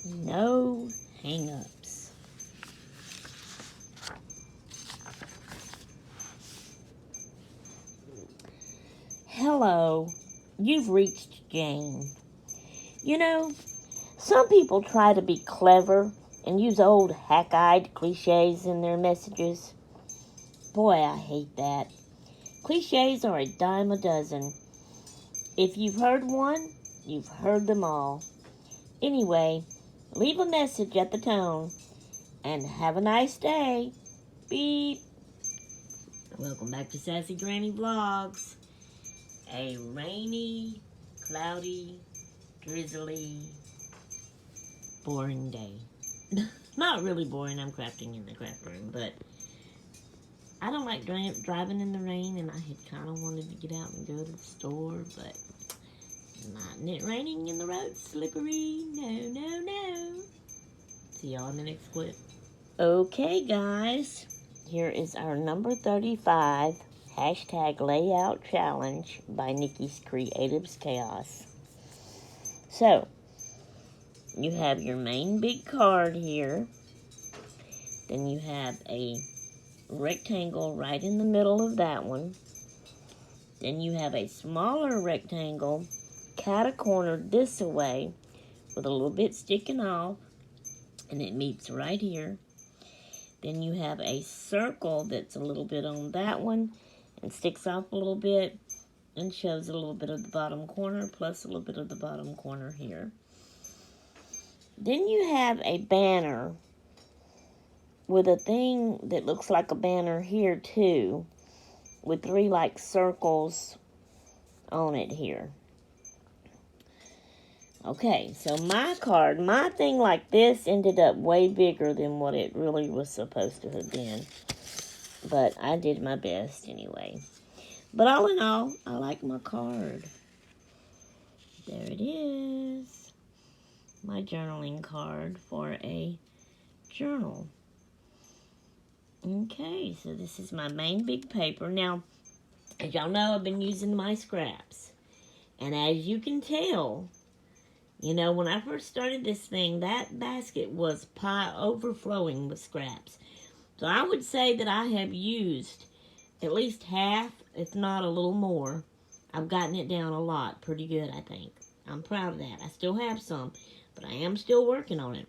No hang-ups. Hello, you've reached Jane. You know, some people try to be clever and use old hack-eyed cliches in their messages. Boy, I hate that. Cliches are a dime a dozen. If you've heard one, you've heard them all. Anyway, leave a message at the tone and have a nice day. Beep. Welcome back to Sassy Granny Vlogs. A rainy, cloudy, drizzly, boring day. Not really boring, I'm crafting in the craft room, but I don't like driving in the rain, and I had kind of wanted to get out and go to the store, but not it raining in the road, slippery, no. See y'all in the next clip. Okay, guys, here is our number 35 hashtag layout challenge by Nikki's Creatives Chaos. So, you have your main big card here. Then you have a rectangle right in the middle of that one. Then you have a smaller rectangle cat-a-cornered this way with a little bit sticking off, and it meets right here. Then you have a circle that's a little bit on that one and sticks off a little bit and shows a little bit of the bottom corner plus a little bit of the bottom corner here. Then you have a banner with a thing that looks like a banner here too, with 3 like circles on it here. Okay, so my thing like this ended up way bigger than what it really was supposed to have been. But I did my best anyway. But all in all, I like my card. There it is. My journaling card for a journal. Okay, so this is my main big paper. Now, as y'all know, I've been using my scraps. And as you can tell, you know, when I first started this thing, that basket was overflowing with scraps. So I would say that I have used at least half, if not a little more. I've gotten it down a lot. Pretty good, I think. I'm proud of that. I still have some, but I am still working on it.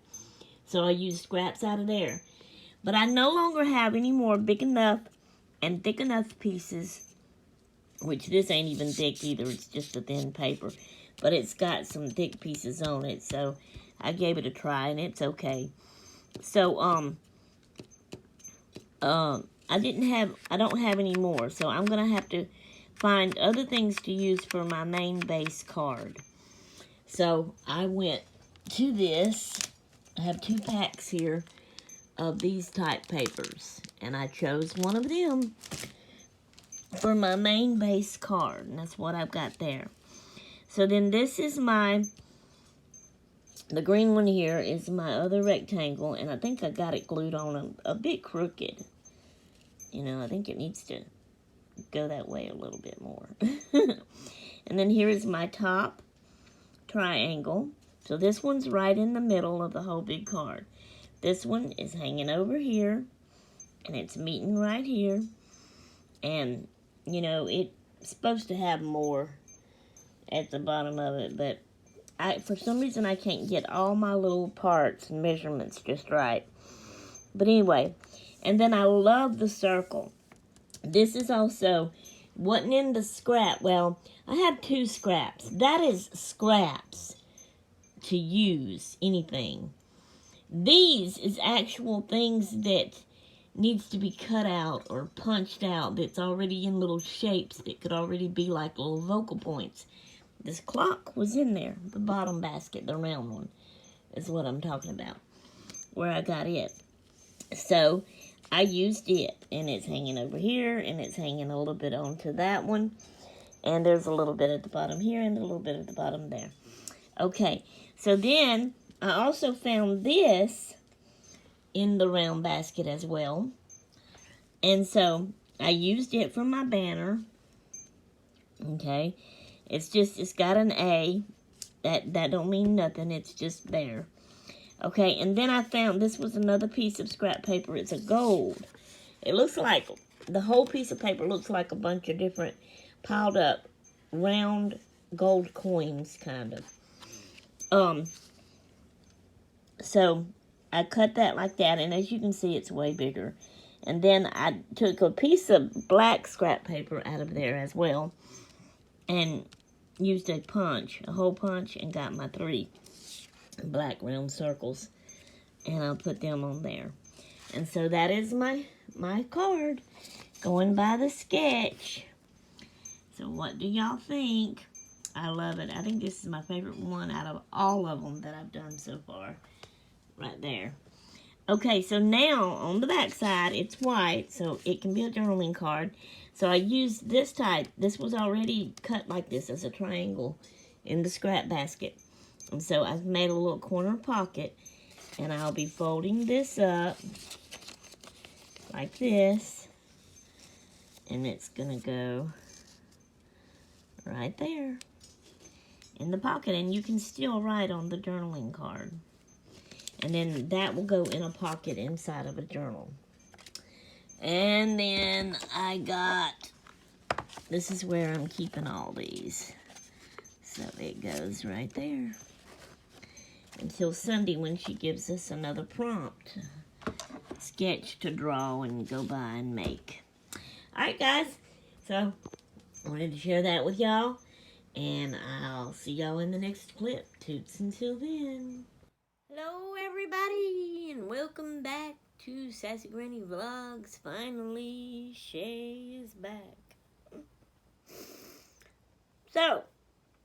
So I used scraps out of there. But I no longer have any more big enough and thick enough pieces, which this ain't even thick either. It's just a thin paper. But it's got some thick pieces on it, so I gave it a try, and it's okay. So, I don't have any more, so I'm going to have to find other things to use for my main base card. So, I went to this. I have 2 packs here of these type papers, and I chose one of them for my main base card, and that's what I've got there. So then this is the green one here is my other rectangle, and I think I got it glued on a bit crooked. You know, I think it needs to go that way a little bit more. And then here is my top triangle. So this one's right in the middle of the whole big card. This one is hanging over here, and it's meeting right here. And, you know, it's supposed to have more at the bottom of it, but for some reason I can't get all my little parts and measurements just right. But anyway, and then I love the circle. This is also wasn't in the scrap. Well, I have 2 scraps. That is scraps to use anything. These is actual things that needs to be cut out or punched out that's already in little shapes that could already be like little vocal points. This clock was in there, the bottom basket, the round one, is what I'm talking about, where I got it. So, I used it, and it's hanging over here, and it's hanging a little bit onto that one, and there's a little bit at the bottom here, and a little bit at the bottom there. Okay, so then, I also found this in the round basket as well, and so, I used it for my banner, okay. It's got an A. That don't mean nothing. It's just there. Okay, and then I found this was another piece of scrap paper. It's a gold. It looks like, the whole piece of paper looks like a bunch of different piled up round gold coins, kind of. So I cut that like that, and as you can see, it's way bigger. And then I took a piece of black scrap paper out of there as well, and used a hole punch, and got my 3 black round circles, and I'll put them on there. And so that is my card, going by the sketch. So what do y'all think? I love it. I think this is my favorite one out of all of them that I've done so far. Right there. Okay, so now on the back side, it's white, so it can be a journaling card. So I used this type. This was already cut like this as a triangle in the scrap basket. And so I've made a little corner pocket, and I'll be folding this up like this. And it's going to go right there in the pocket, and you can still write on the journaling card. And then that will go in a pocket inside of a journal. And then I got, this is where I'm keeping all these. So it goes right there. Until Sunday when she gives us another prompt. Sketch to draw and go by and make. Alright guys, so I wanted to share that with y'all. And I'll see y'all in the next clip. Toots until then. Hello everybody, and welcome back to Sassy Granny Vlogs. Finally, Shay is back. So,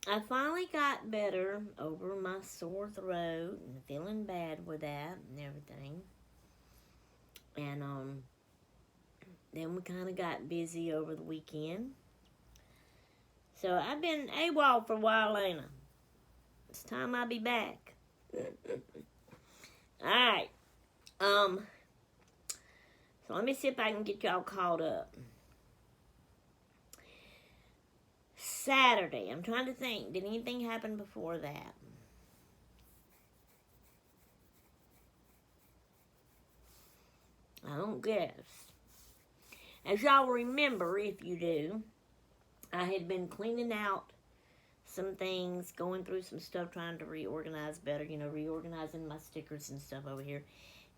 I finally got better over my sore throat and feeling bad with that and everything. And then we kind of got busy over the weekend. So I've been AWOL for a while, ain't I? It's time I be back. Alright. So let me see if I can get y'all caught up. Saturday. I'm trying to think. Did anything happen before that? I don't guess. As y'all remember, if you do, I had been cleaning out some things, going through some stuff, trying to reorganize better, reorganizing my stickers and stuff over here.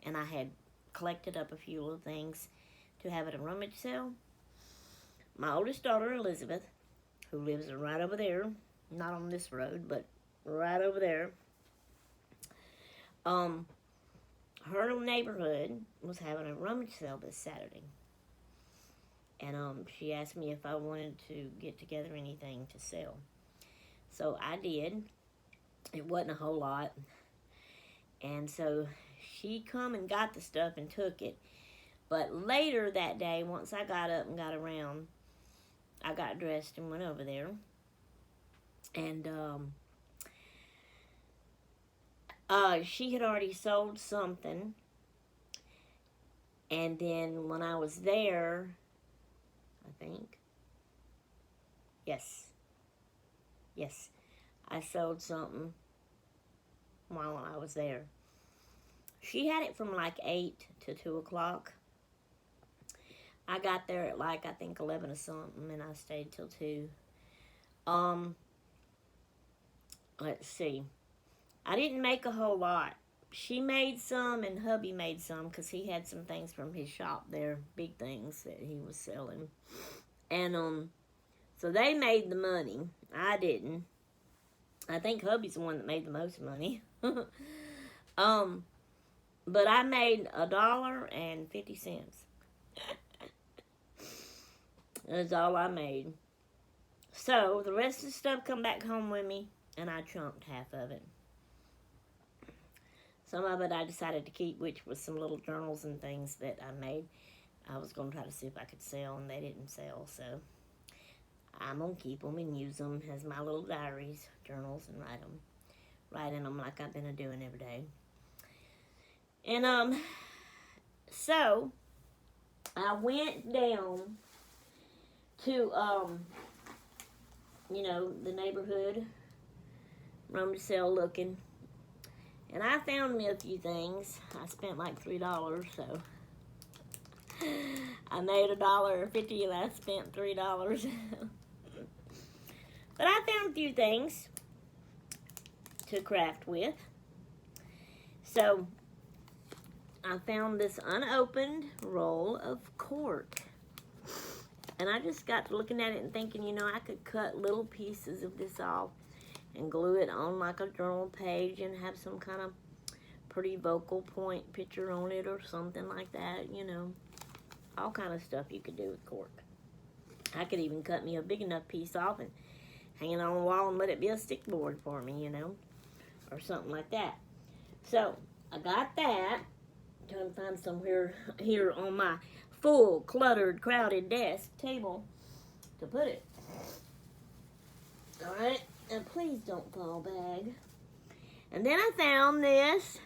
And I had collected up a few little things to have at a rummage sale. My oldest daughter, Elizabeth, who lives right over there, not on this road, but right over there, her neighborhood was having a rummage sale this Saturday. And she asked me if I wanted to get together anything to sell. So I did. It wasn't a whole lot. And so she come and got the stuff and took it. But later that day, once I got up and got around, I got dressed and went over there. And she had already sold something. And then when I was there, I think, yes, I sold something while I was there. She had it from like 8 to 2 o'clock. I got there at like, I think 11 or something, and I stayed till 2. Let's see. I didn't make a whole lot. She made some, and hubby made some, because he had some things from his shop there, big things that he was selling. And, so they made the money. I didn't. I think hubby's the one that made the most money. But I made $1.50. That's all I made. So, the rest of the stuff come back home with me, and I chunked half of it. Some of it I decided to keep, which was some little journals and things that I made. I was going to try to see if I could sell, and they didn't sell, so I'm going to keep them and use them as my little diaries, journals, and write in them like I've been doing every day. And, so, I went down to, the neighborhood rummage sale looking. And I found me a few things. I spent like $3, so I made $1.50 and I spent $3. But I found a few things to craft with. So I found this unopened roll of cork. And I just got to looking at it and thinking, you know, I could cut little pieces of this off and glue it on like a journal page and have some kind of pretty vocal point picture on it or something like that, you know. All kind of stuff you could do with cork. I could even cut me a big enough piece off and hang it on the wall and let it be a stick board for me, you know, or something like that. So I got that. Trying to find somewhere here on my full, cluttered, crowded desk table to put it. All right, and please don't fall, bag. And then I found this.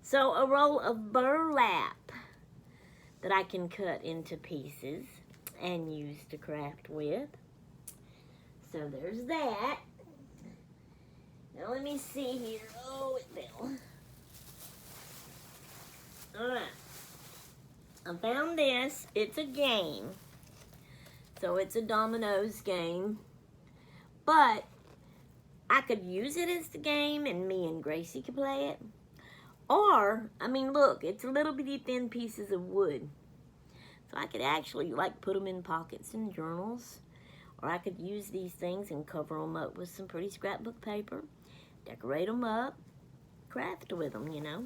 So a roll of burlap that I can cut into pieces and use to craft with. So there's that. Now let me see here. Oh, it fell. Alright. I found this. It's a game. So it's a dominoes game. But I could use it as the game and me and Gracie could play it. Or, I mean, look, it's a little bitty thin pieces of wood. So I could actually, like, put them in pockets and journals. Or I could use these things and cover them up with some pretty scrapbook paper. Decorate them up. Craft with them, you know,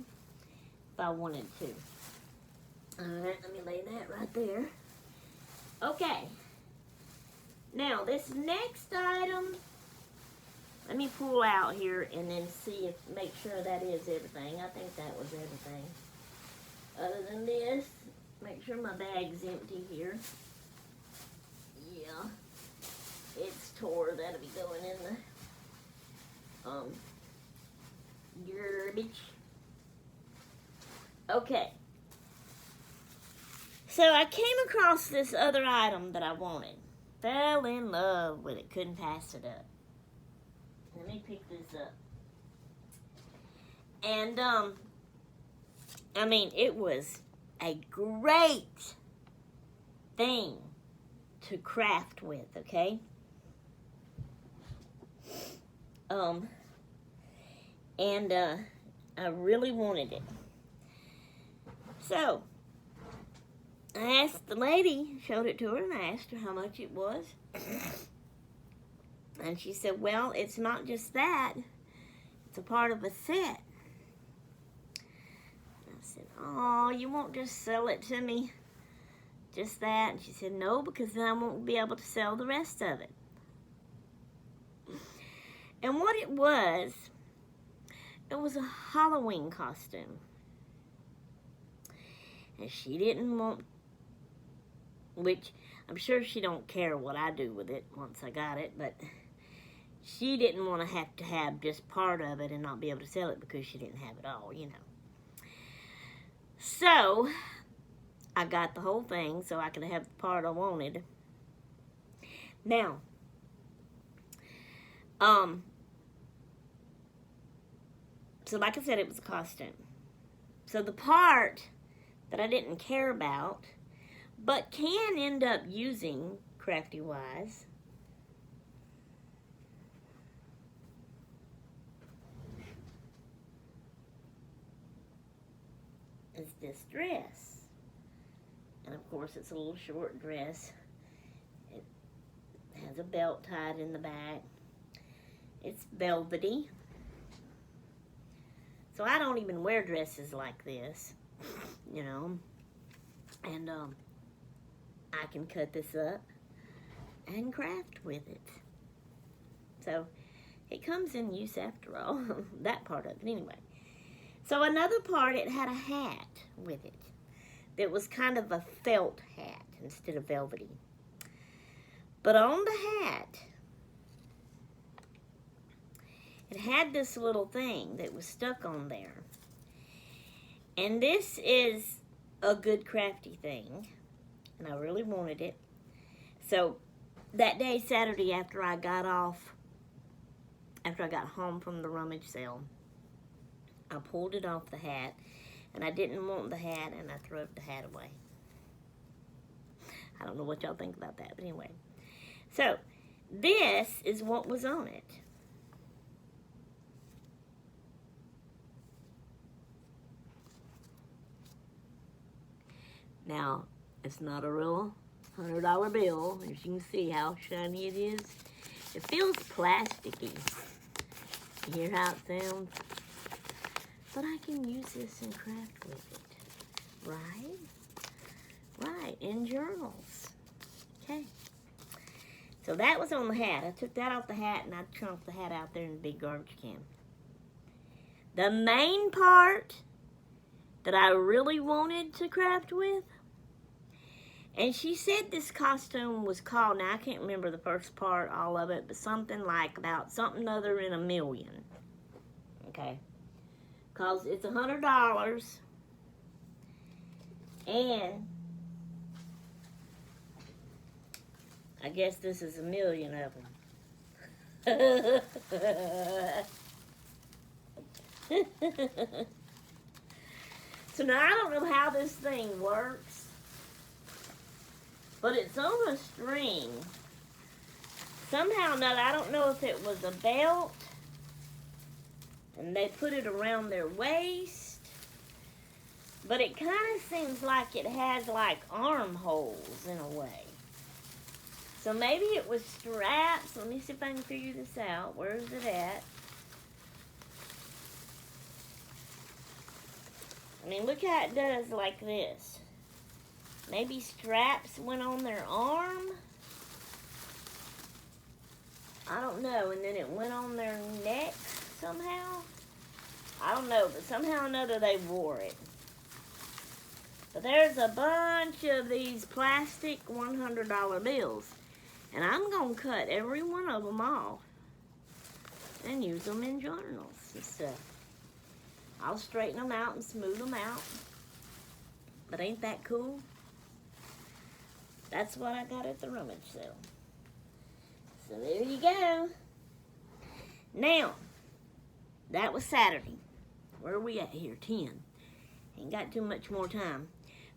if I wanted to. Alright, let me lay that right there. Okay. Now, this next item, let me pull out here and then see if, make sure that is everything. I think that was everything. Other than this, make sure my bag's empty here. Yeah. It's tore. That'll be going in the garbage. Okay. So I came across this other item that I wanted. Fell in love with it. Couldn't pass it up. Let me pick this up. And, I mean, it was a great thing to craft with, okay? I really wanted it. So, I asked the lady, showed it to her, and I asked her how much it was. And she said, well, it's not just that. It's a part of a set. And I said, oh, you won't just sell it to me? Just that? And she said, no, because then I won't be able to sell the rest of it. And what it was a Halloween costume. And she didn't want, which I'm sure she don't care what I do with it once I got it, but she didn't want to have just part of it and not be able to sell it because she didn't have it all, you know. So, I got the whole thing so I could have the part I wanted. Now, so like I said, it was a costume. So the part that I didn't care about, but can end up using crafty-wise, is this dress. And of course it's a little short dress. It has a belt tied in the back. It's velvety. So I don't even wear dresses like this, you know. And I can cut this up and craft with it. So it comes in use after all, that part of it anyway. So another part, it had a hat with it that was kind of a felt hat instead of velvety. But on the hat, it had this little thing that was stuck on there. And this is a good crafty thing, and I really wanted it. So that day, Saturday, after I got home from the rummage sale, I pulled it off the hat, and I didn't want the hat, and I threw the hat away. I don't know what y'all think about that, but anyway. So, this is what was on it. Now, it's not a real $100 bill. As you can see how shiny it is. It feels plasticky. You hear how it sounds? But I can use this and craft with it. Right? Right, in journals. Okay. So that was on the hat. I took that off the hat and I chunked the hat out there in the big garbage can. The main part that I really wanted to craft with, and she said this costume was called, now I can't remember the first part, all of it, but something like about something other in a million. Okay. Because it's $100. And I guess this is 1,000,000 of them. So now I don't know how this thing works, but it's on a string. Somehow or another, I don't know if it was a belt and they put it around their waist, but it kind of seems like it has like armholes in a way. So maybe it was straps. Let me see if I can figure this out. Where is it at? I mean, look how it does like this. Maybe straps went on their arm? I don't know. And then it went on their neck somehow? I don't know, but somehow or another they wore it. But there's a bunch of these plastic $100 bills. And I'm going to cut every one of them off and use them in journals and stuff. I'll straighten them out and smooth them out. But ain't that cool? That's what I got at the rummage sale. So there you go. Now, that was Saturday. Where are we at here? 10. Ain't got too much more time.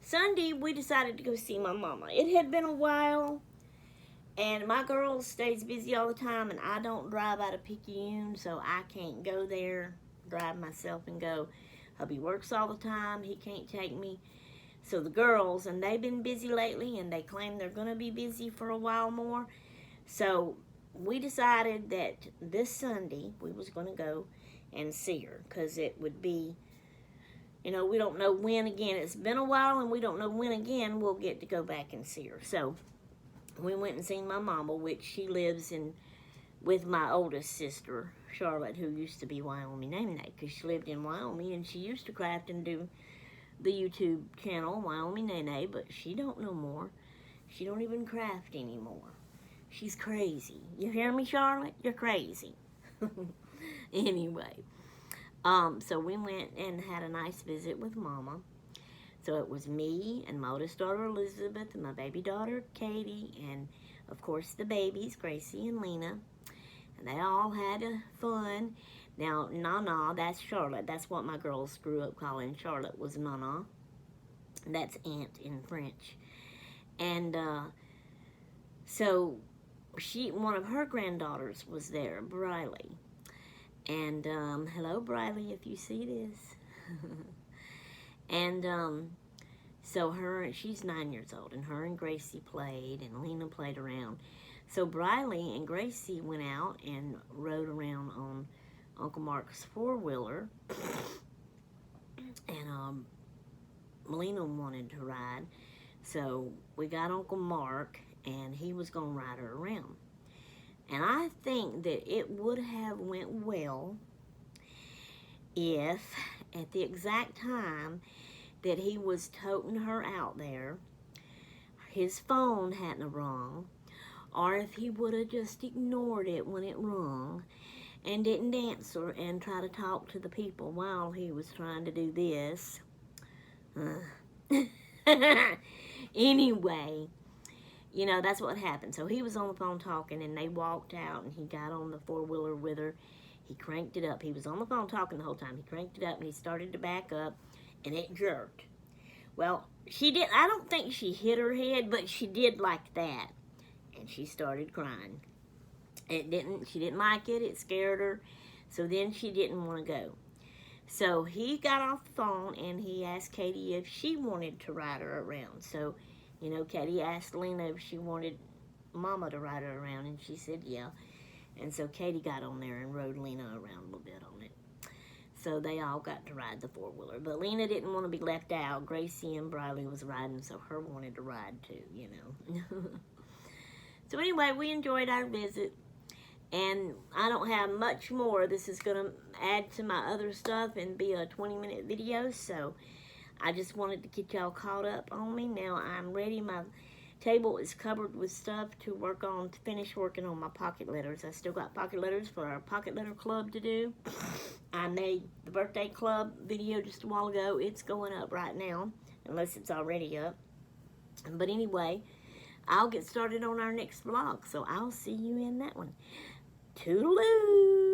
Sunday, we decided to go see my mama. It had been a while, and my girl stays busy all the time, and I don't drive out of Picayune, so I can't go there, drive myself and go. Hubby works all the time. He can't take me. So the girls, and they've been busy lately, and they claim they're going to be busy for a while more. So we decided that this Sunday we was going to go and see her, because it would be, you know, we don't know when again. It's been a while, and we don't know when again we'll get to go back and see her. So we went and seen my mama, which she lives in with my oldest sister, Charlotte, who used to be Wyoming Name Night, because she lived in Wyoming, and she used to craft and do the YouTube channel, Wyoming Nene, but she don't no more. She don't even craft anymore. She's crazy. You hear me, Charlotte? You're crazy. Anyway, so we went and had a nice visit with Mama. So it was me and my oldest daughter, Elizabeth, and my baby daughter, Katie, and, of course, the babies, Gracie and Lena. And they all had fun. Now, Nana, that's Charlotte. That's what my girls grew up calling. Charlotte was Nana. That's aunt in French. And so one of her granddaughters was there, Briley. And hello, Briley, if you see this. And so she's 9 years old, and her and Gracie played, and Lena played around. So Briley and Gracie went out and rode around on Uncle Mark's four-wheeler, and Melina wanted to ride, so we got Uncle Mark, and he was going to ride her around. And I think that it would have went well if, at the exact time that he was toting her out there, his phone hadn't rung, or if he would have just ignored it when it rung, and didn't answer and try to talk to the people while he was trying to do this. Anyway, you know, that's what happened. So he was on the phone talking, and they walked out, and he got on the four-wheeler with her. He cranked it up. He was on the phone talking the whole time. He cranked it up and he started to back up, and it jerked. Well, she did. I don't think she hit her head, but she did like that, and she started crying. She didn't like it. It scared her. So then she didn't want to go. So he got off the phone and he asked Katie if she wanted to ride her around. So, you know, Katie asked Lena if she wanted Mama to ride her around, and she said yeah. And so Katie got on there and rode Lena around a little bit on it. So they all got to ride the four-wheeler. But Lena didn't want to be left out. Gracie and Briley was riding, so her wanted to ride too, you know. So anyway, we enjoyed our visit. And I don't have much more. This is going to add to my other stuff and be a 20-minute video. So I just wanted to get y'all caught up on me. Now I'm ready. My table is covered with stuff to work on, to finish working on my pocket letters. I still got pocket letters for our pocket letter club to do. I made the birthday club video just a while ago. It's going up right now, unless it's already up. But anyway, I'll get started on our next vlog. So I'll see you in that one. Toodaloo!